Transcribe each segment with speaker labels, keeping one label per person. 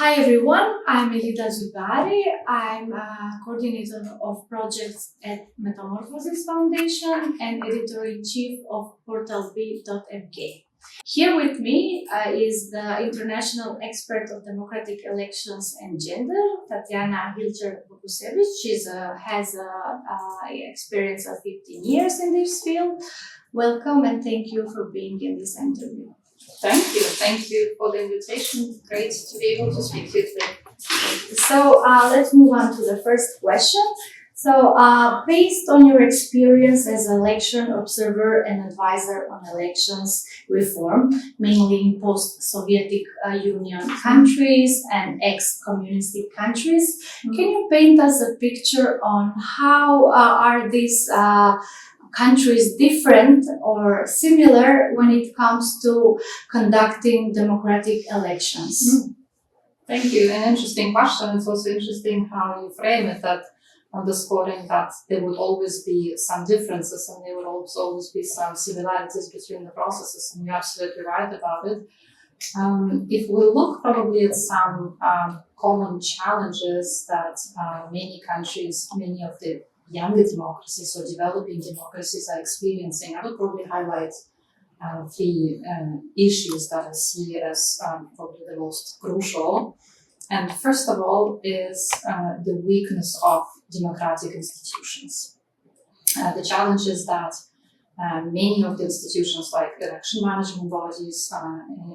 Speaker 1: Hi everyone, I'm Elida Zubari. I'm a coordinator of projects at Metamorphosis Foundation and editor-in-chief of Portalb.mk. Here with me is the international expert of democratic elections and gender, Tatјana Hilšer-Bogusevich. She has experience of 15 years in this field. Welcome and thank you for being in this interview.
Speaker 2: Thank you for the invitation. Great to be able to speak to you today.
Speaker 1: So let's move on to the first question. So based on your experience as an election observer and advisor on elections reform, mainly in post-Soviet Union countries and ex-communistic countries, can you paint us a picture on how are these countries different or similar when it comes to conducting democratic elections?
Speaker 2: Thank you. An interesting question. It's also interesting how you frame it, that underscoring that there would always be some differences and there would also always be some similarities between the processes, and you're absolutely right about it. If we look probably at some common challenges that many countries, many of the younger democracies or developing democracies are experiencing, I would probably highlight three issues that I see as probably the most crucial. And first of all is the weakness of democratic institutions. The challenge is that many of the institutions like election management bodies,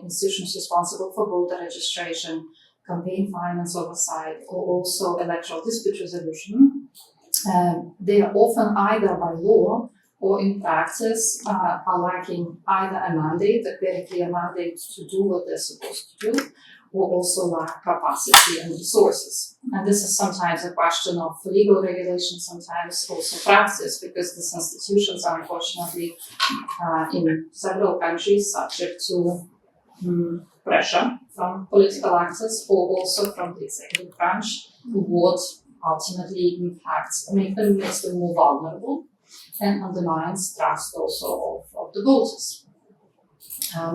Speaker 2: institutions responsible for voter registration, campaign finance oversight, or also electoral dispute resolution, they are often either by law or in practice are lacking either a mandate, a very clear mandate to do what they're supposed to do, or also lack capacity and resources. And this is sometimes a question of legal regulation, sometimes also practice, because these institutions are unfortunately in several countries subject to pressure from political actors or also from the executive branch, who would ultimately makes them more vulnerable and undermines trust also of the voters.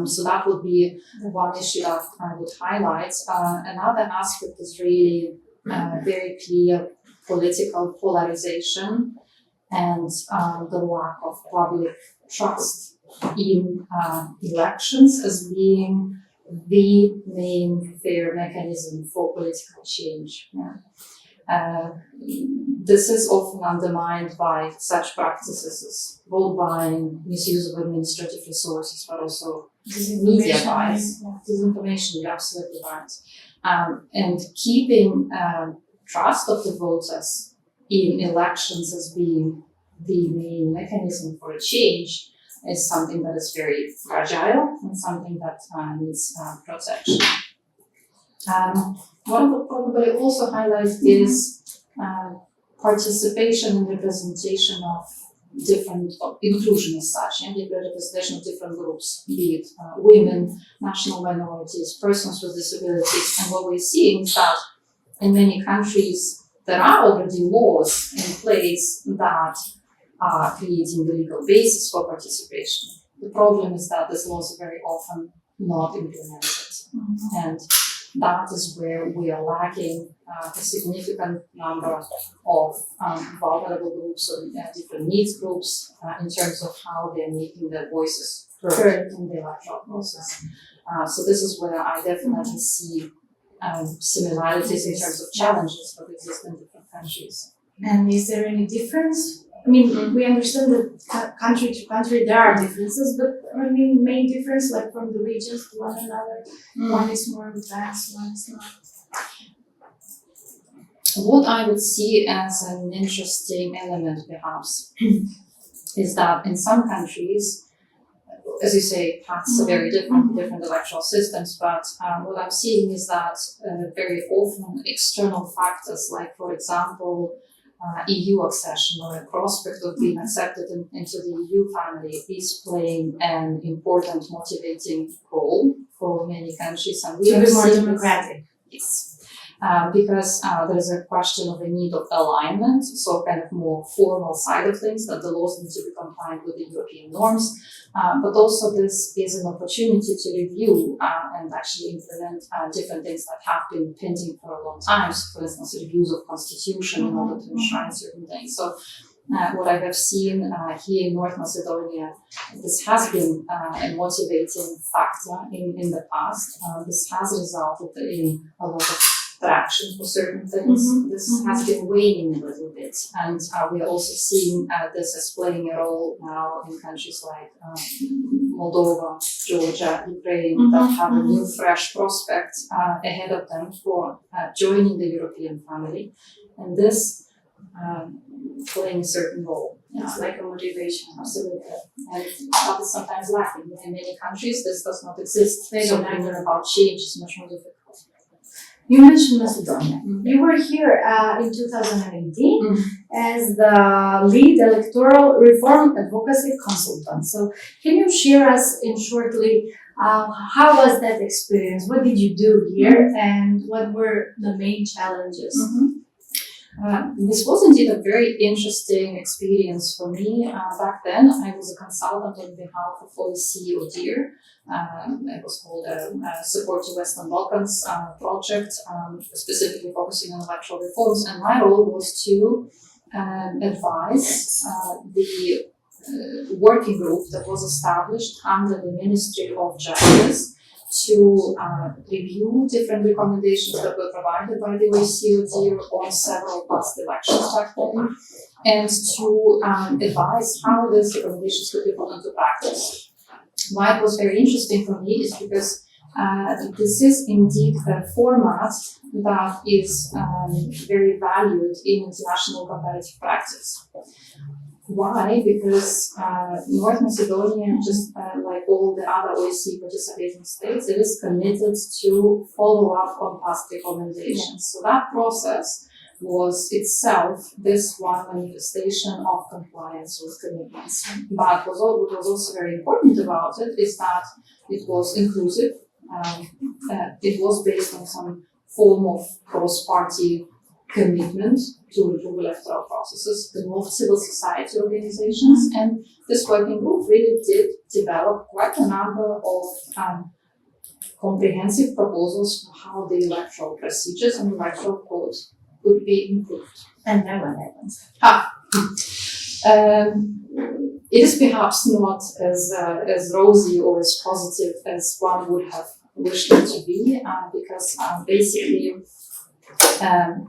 Speaker 2: So that would be one issue that I would highlight. Another aspect is really very clear political polarization and the lack of public trust in elections as being the main fair mechanism for political change. This is often undermined by such practices as vote buying, misuse of administrative resources, but also media bias, disinformation. You're absolutely right. And keeping trust of the voters in elections as being the main mechanism for a change is something that is very fragile and something that needs protection. What I would probably also highlight is participation and representation of different inclusion as such, and the representation of different groups, be it women, national minorities, persons with disabilities. And what we're seeing is that in many countries there are already laws in place that are creating the legal basis for participation. The problem is that these laws are very often not implemented. And that is where we are lacking a significant number of vulnerable groups or different needs groups in terms of how they're making their voices heard in the electoral process. So this is where I definitely see similarities in terms of challenges that exist in different countries.
Speaker 1: And is there any difference? I mean, we understand that country to country there are differences, but I mean, main difference like from the regions to one another, one is more advanced, one is not.
Speaker 2: What I would see as an interesting element perhaps is that in some countries, as you say, paths are very different electoral systems, but what I'm seeing is that very often external factors like, for example, EU accession or a prospect of being accepted into the EU family is playing an important motivating role for many countries. And
Speaker 1: to be more democratic.
Speaker 2: Yes. because there is a question of a need of alignment, so kind of more formal side of things, that the laws need to be compliant with the European norms, but also this is an opportunity to review and actually implement different things that have been pending for a long time. So, for instance, reviews of constitution in order to enshrine certain things. So what I have seen here in North Macedonia, this has been a motivating factor in the past. This has resulted in a lot of traction for certain things. This has been waning a little bit, and we are also seeing this as playing a role now in countries like Moldova, Georgia, Ukraine, that have a new fresh prospect ahead of them for joining the European family, and this playing a certain role.
Speaker 1: It's like a motivation.
Speaker 2: Absolutely. And that is sometimes lacking. In many countries, this does not exist. So bringing about change is much more difficult.
Speaker 1: You mentioned Macedonia. You were here in 2018 as the lead electoral reform advocacy consultant. So can you share us in shortly how was that experience? What did you do here and what were the main challenges?
Speaker 2: This was indeed a very interesting experience for me. Back then, I was a consultant on behalf of OSCE ODIHR. It was called Support to Western Balkans project, specifically focusing on electoral reforms. And my role was to advise the working group that was established under the Ministry of Justice to review different recommendations that were provided by the OSCE ODIHR on several past elections back then, and to advise how these recommendations could be put into practice. Why it was very interesting for me is because this is indeed a format that is very valued in international comparative practice. Why? Because North Macedonia, just like all the other OSCE participating states, it is committed to follow up on past recommendations. So that process was itself this one manifestation of compliance with commitments. But what was also very important about it is that it was inclusive. It was based on some form of cross-party commitment to improve electoral processes, involved civil society organizations, and this working group really did develop quite a number of comprehensive proposals for how the electoral procedures and electoral codes could be improved.
Speaker 1: And then what happens?
Speaker 2: It is perhaps not as rosy or as positive as one would have wished it to be, because basically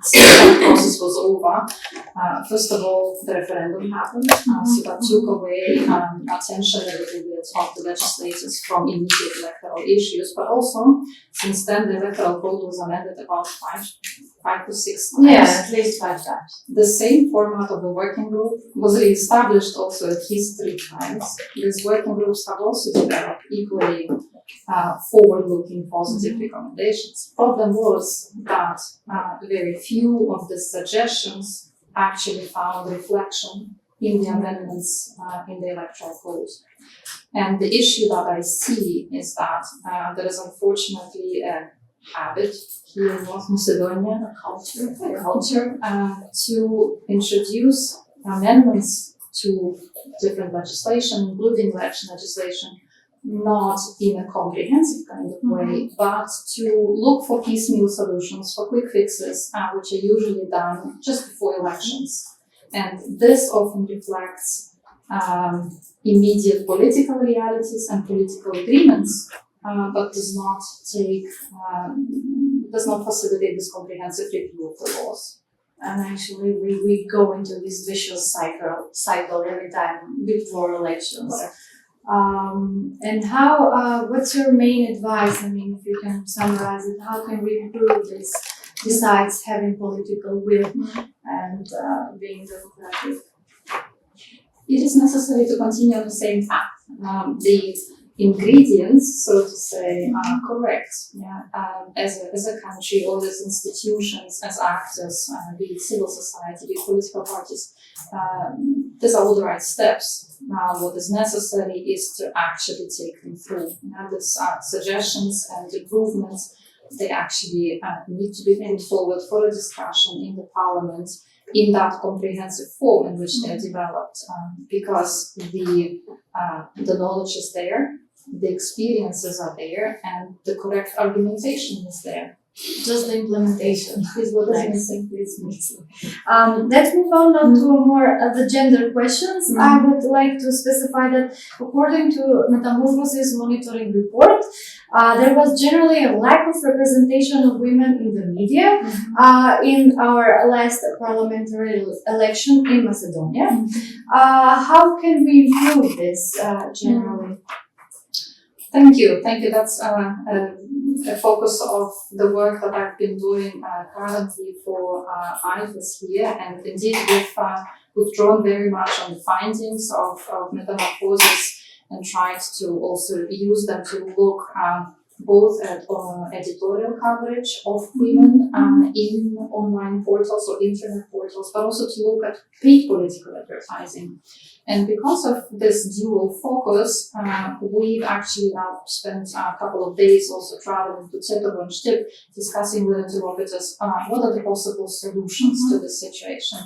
Speaker 2: since the process was over, first of all, the referendum happened, so that took away attention a little bit of the legislators from immediate electoral issues, but also, since then, the electoral code was amended about five to six times.
Speaker 1: Yeah, at least 5 times.
Speaker 2: The same format of the working group was re-established also at least 3 times. These working groups have also developed equally forward-looking positive recommendations. Problem was that very few of the suggestions actually found reflection in the amendments in the electoral code. And the issue that I see is that there is unfortunately a habit here in North Macedonia, a culture to introduce amendments to different legislation, including election legislation, not in a comprehensive kind of way, but to look for piecemeal solutions, for quick fixes, which are usually done just before elections. And this often reflects immediate political realities and political agreements, but does not facilitate this comprehensive review of the laws.
Speaker 1: And actually, we go into this vicious cycle every time before elections. And how? What's your main advice? I mean, if you can summarize it, how can we improve this? Besides having political will and being democratic,
Speaker 2: it is necessary to continue on the same path. The ingredients, so to say, are correct. Yeah, as a country, all these institutions, as actors, be it civil society, be it political parties, these are all the right steps. Now, what is necessary is to actually take them through. These suggestions and improvements they actually need to be put forward for a discussion in the parliament in that comprehensive form in which they're developed, because the knowledge is there, the experiences are there, and the correct argumentation is there.
Speaker 1: Just the implementation
Speaker 2: is what is
Speaker 1: missing. Let's move on now to more the gender questions. I would like to specify that according to Metamorphosis monitoring report, there was generally a lack of representation of women in the media in our last parliamentary election in Macedonia. How can we improve this generally?
Speaker 2: Thank you. That's a focus of the work that I've been doing currently for IFES here, and indeed we've drawn very much on the findings of Metamorphosis and tried to also use them to look both at editorial coverage of women in online portals or internet portals, but also to look at paid political advertising. And because of this dual focus, we've actually now spent a couple of days also traveling to Cetovo and Štip, discussing with interlocutors what are the possible solutions to this situation.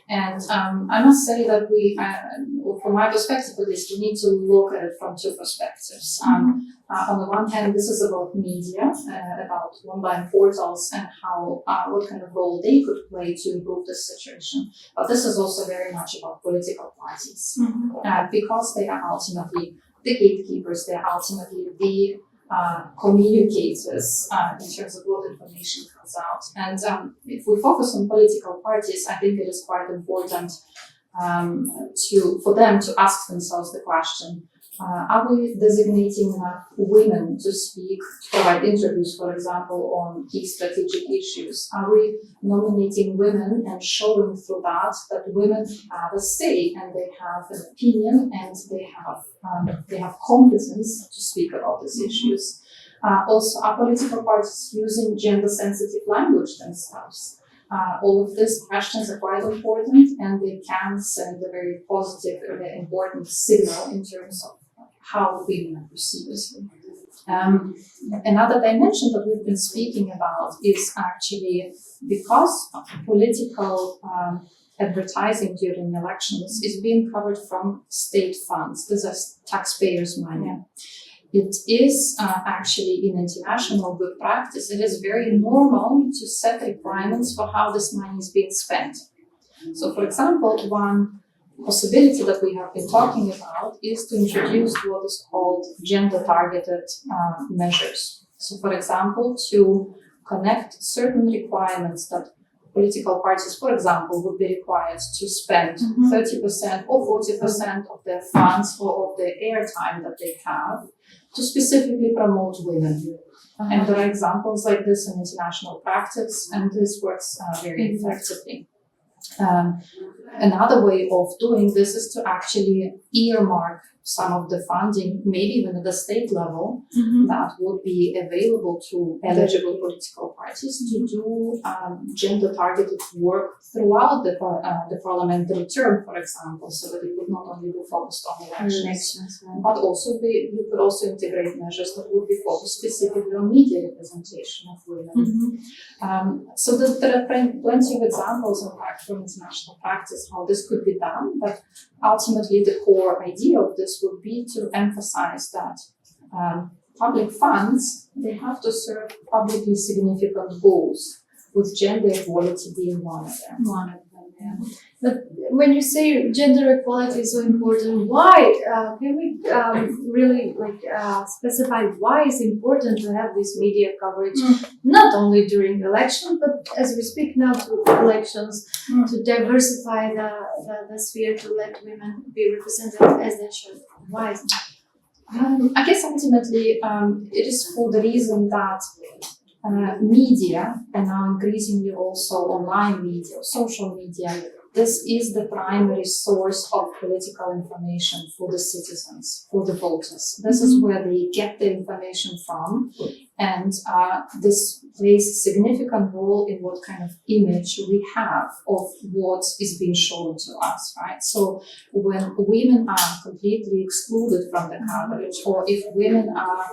Speaker 2: And I must say that we, from my perspective at least, we need to look at it from two perspectives. On the one hand, this is about media, about online portals and how, what kind of role they could play to improve this situation. But this is also very much about political parties, because they are ultimately the gatekeepers, they are ultimately the communicators in terms of what information comes out. And if we focus on political parties, I think it is quite important for them to ask themselves the question, are we designating enough women to speak, to provide interviews, for example, on key strategic issues? Are we nominating women and showing through that women have a say and they have an opinion and they have competence to speak about these issues? Also, are political parties using gender-sensitive language themselves? All of these questions are quite important, and they can send a very positive, very important signal in terms of how women are perceived. Another dimension that we've been speaking about is actually because political advertising during elections is being covered from state funds. This is taxpayers' money. It is actually in international good practice, it is very normal to set requirements for how this money is being spent. So, for example, one possibility that we have been talking about is to introduce what is called gender-targeted measures. So, for example, to connect certain requirements that political parties, for example, would be required to spend 30% or 40% of their funds or of their airtime that they have to specifically promote women. And there are examples like this in international practice, and this works very effectively. Another way of doing this is to actually earmark some of the funding, maybe even at the state level, that would be available to eligible political parties to do gender-targeted work throughout the parliamentary term, for example, so that it would not only be focused on elections, but also you could also integrate measures that would be focused specifically on media representation of women. So there are plenty of examples, in fact, from international practice how this could be done, but ultimately the core idea of this would be to emphasize that public funds, they have to serve publicly significant goals, with gender equality being one of them.
Speaker 1: But when you say gender equality is so important, why? Can we really specify why it's important to have this media coverage, not only during election, but as we speak now to elections, to diversify the sphere, to let women be represented as they should? Why is that?
Speaker 2: I guess ultimately it is for the reason that media, and now increasingly also online media, social media, this is the primary source of political information for the citizens, for the voters. This is where they get the information from, and this plays a significant role in what kind of image we have of what is being shown to us, right? So when women are completely excluded from the coverage, or if women are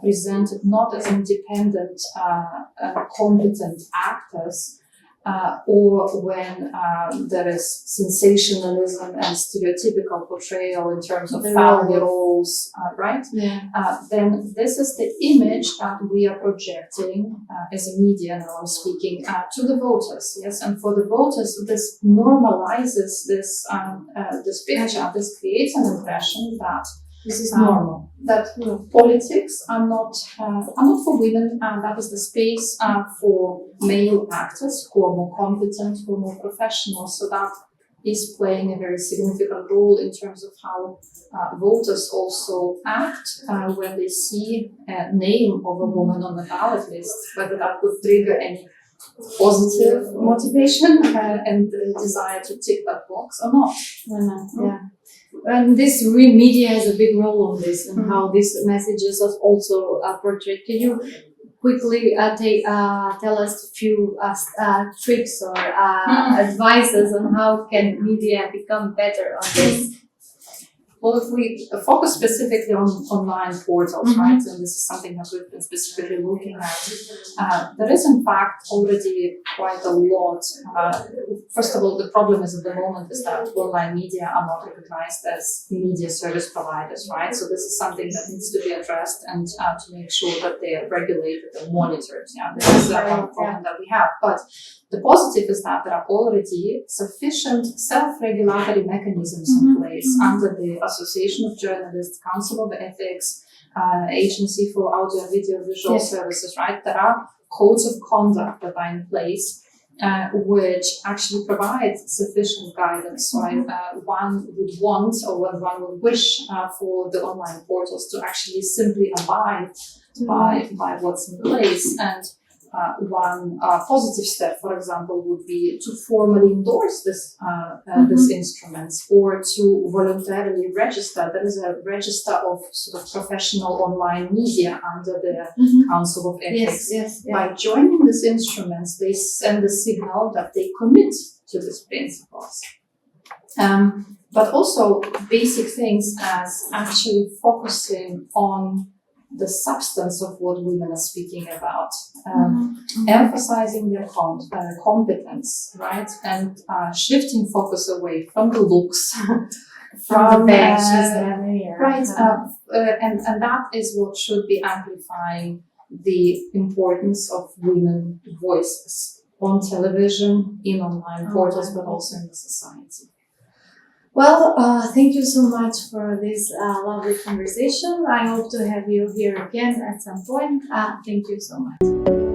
Speaker 2: presented not as independent, competent actors, or when there is sensationalism and stereotypical portrayal in terms of family roles, right? Then this is the image that we are projecting as a media, now I'm speaking, to the voters, yes? And for the voters, this normalizes this picture, this creates an impression that this is normal, that politics are not for women, and that is the space for male actors who are more competent, who are more professional. So that is playing a very significant role in terms of how voters also act when they see a name of a woman on the ballot list, whether that would trigger any positive motivation and desire to tick that box or not.
Speaker 1: Yeah. And this media has a big role on this, and how these messages are also portrayed. Can you quickly tell us a few tricks or advices on how can media become better on this?
Speaker 2: Well, if we focus specifically on online portals, right, and this is something that we've been specifically looking at, there is in fact already quite a lot. First of all, the problem is at the moment is that online media are not recognized as media service providers, right? So this is something that needs to be addressed, and to make sure that they are regulated and monitored. Yeah, this is one problem that we have. But the positive is that there are already sufficient self-regulatory mechanisms in place under the Association of Journalists, Council of Ethics, Agency for Audio and Video Visual Services, right? There are codes of conduct that are in place which actually provide sufficient guidance. So one would want, or one would wish for the online portals to actually simply abide by what's in place. And one positive step, for example, would be to formally endorse this instrument, or to voluntarily register. There is a register of sort of professional online media under the Council of Ethics. By joining these instruments, they send a signal that they commit to these principles. But also basic things as actually focusing on the substance of what women are speaking about, emphasizing their competence, right, and shifting focus away from the looks, from the right, and that is what should be amplifying the importance of women voices on television, in online portals, but also in the society.
Speaker 1: Well, thank you so much for this lovely conversation. I hope to have you here again at some point. Thank you so much.